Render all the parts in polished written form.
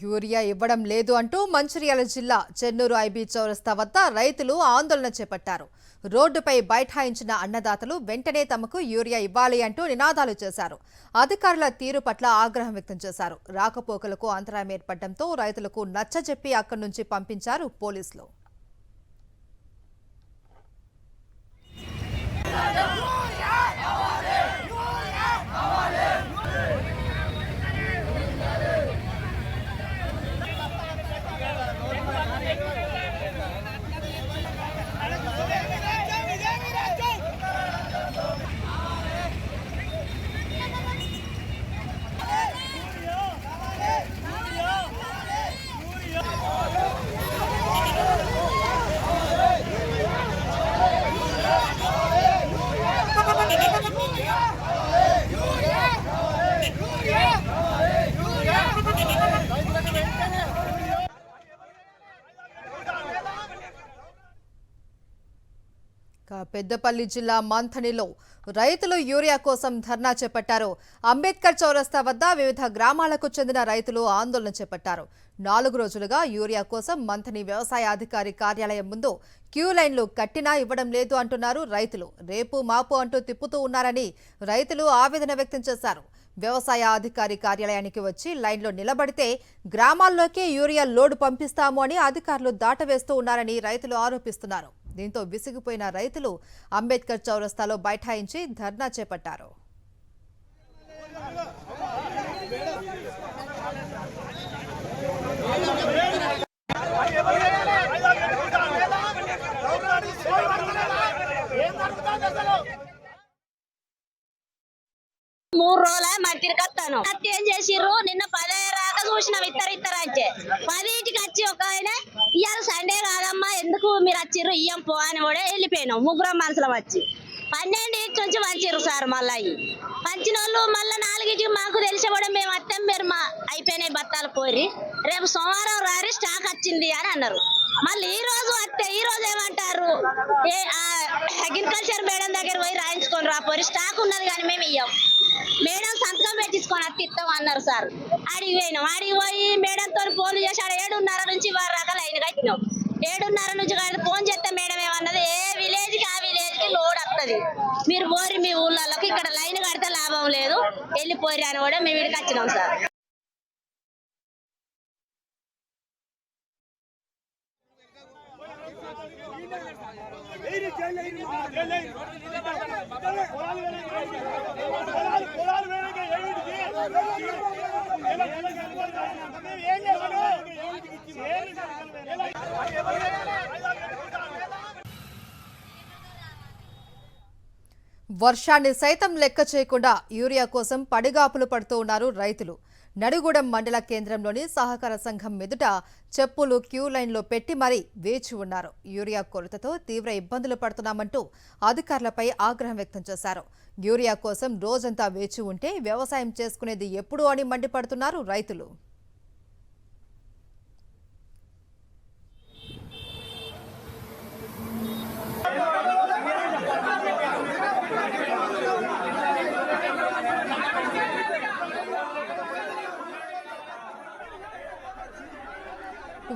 Urea ఇవ్వడం లేదు అంటూ మంచిర్యాల జిల్లా చెన్నూరు ఐబీ చౌరస్తా వద్ద రైతులు ఆందోళన చేపట్టారు. రోడ్డుపై బైఠాయించిన అన్నదాతలు వెంటనే తమకు యూరియా ఇవ్వాలి అంటూ నినాదాలు చేశారు. అధికారుల తీరు పట్ల ఆగ్రహం వ్యక్తం చేశారు. రాకపోకలకు అంతరాయం ఏర్పడడంతో రైతులకు నచ్చజెప్పి అక్కడి నుంచి పంపించారు పోలీసులు. పెద్దపల్లి జిల్లా మంథనిలో రైతులు యూరియా కోసం ధర్నా చేపట్టారు. అంబేద్కర్ చౌరస్తా వద్ద వివిధ గ్రామాలకు చెందిన రైతులు ఆందోళన చేపట్టారు. 4 రోజులుగా యూరియా కోసం మంథని వ్యవసాయ అధికారి కార్యాలయం ముందు క్యూ లైన్లు కట్టినా ఇవ్వడం లేదు అంటున్నారు రైతులు. రేపు మాపు అంటూ తిప్పుతూ ఉన్నారని రైతులు ఆవేదన వ్యక్తం చేశారు. వ్యవసాయ అధికారి కార్యాలయానికి వచ్చి లైన్లో నిలబడితే గ్రామాల్లోకే యూరియా లోడ్ పంపిస్తాము అని అధికారులు దాటవేస్తూ ఉన్నారని రైతులు ఆరోపిస్తున్నారు. దీంతో విసిగిపోయిన రైతులు అంబేద్కర్ చౌరస్తాలో బైఠాయించి ధర్నా చేపట్టారు. మూడు రోజుల మట్టిరికొస్తాను అత్త ఏం చేసిర్రు నిన్న 10 రాక చూసినాం ఇద్దరు అంటే 10కి వచ్చి ఒక ఆయన ఇవాళ సండే కాదమ్మా ఎందుకు మీరు వచ్చిర్రు ఇయ్యం పో అని కూడా వెళ్ళిపోయినాం. ముగ్గురం మనుషులం వచ్చి 12 నుంచి పంచిర్రు సార్. మళ్ళీ పంచిన వాళ్ళు మళ్ళీ 4కి మాకు తెలిసి కూడా మేము వస్తాం మీరు మా అయిపోయినాయి బత్తాలు కోరి రేపు సోమవారం రారి స్టాక్ వచ్చింది అని అన్నారు. మళ్ళీ ఈ రోజు వస్తే ఈ రోజు ఏమంటారు అగ్రికల్చర్ మేడం దగ్గర పోయి రాయించుకొని రాపోరి స్టాక్ ఉన్నది కానీ మేము ఇయ్యం మేడం సంతకం పెట్టించుకొని అత్త ఇస్తాం అన్నారు సార్. ఆడికి పోయినాం. ఆడికి పోయి మేడంతో ఫోన్ చేసి ఆడ 7:30 నుంచి 10 రకాల లైన్ కట్టినాం. 7:30 నుంచి ఫోన్ చేస్తే మేడం ఏమన్నది ఏ విలేజ్కి ఆ విలేజ్కి లోడ్ వస్తుంది మీరు పోరి మీ ఊళ్ళలోకి ఇక్కడ లైన్ కడితే లాభం లేదు వెళ్ళిపోరి అని కూడా మేము ఇక్కడికి వచ్చినాం సార్. వర్షాన్ని సైతం లెక్క చేయకుండా యూరియా కోసం పడిగాపులు పడుతూ ఉన్నారు రైతులు. నడిగూడెం మండల కేంద్రంలోని సహకార సంఘం ఎదుట చెప్పులు క్యూ లైన్లో పెట్టి మరీ వేచి ఉన్నారు. యూరియా కొరతతో తీవ్ర ఇబ్బందులు పడుతున్నామంటూ అధికారులపై ఆగ్రహం వ్యక్తం చేశారు. యూరియా కోసం రోజంతా వేచి ఉంటే వ్యవసాయం చేసుకునేది ఎప్పుడు అని మండిపడుతున్నారు రైతులు.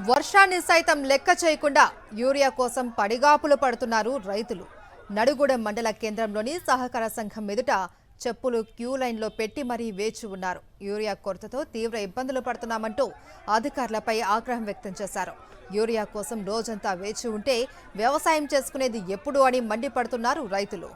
వర్షాన్ని సైతం లెక్క చేయకుండా యూరియా కోసం పడిగాపులు పడుతున్నారు రైతులు. నడిగూడెం మండల కేంద్రంలోని సహకార సంఘం ఎదుట చెప్పులు క్యూ లైన్లో పెట్టి మరీ వేచి ఉన్నారు. యూరియా కొరతతో తీవ్ర ఇబ్బందులు పడుతున్నామంటూ అధికారులపై ఆగ్రహం వ్యక్తం చేశారు. యూరియా కోసం రోజంతా వేచి ఉంటే వ్యవసాయం చేసుకునేది ఎప్పుడు అని మండిపడుతున్నారు రైతులు.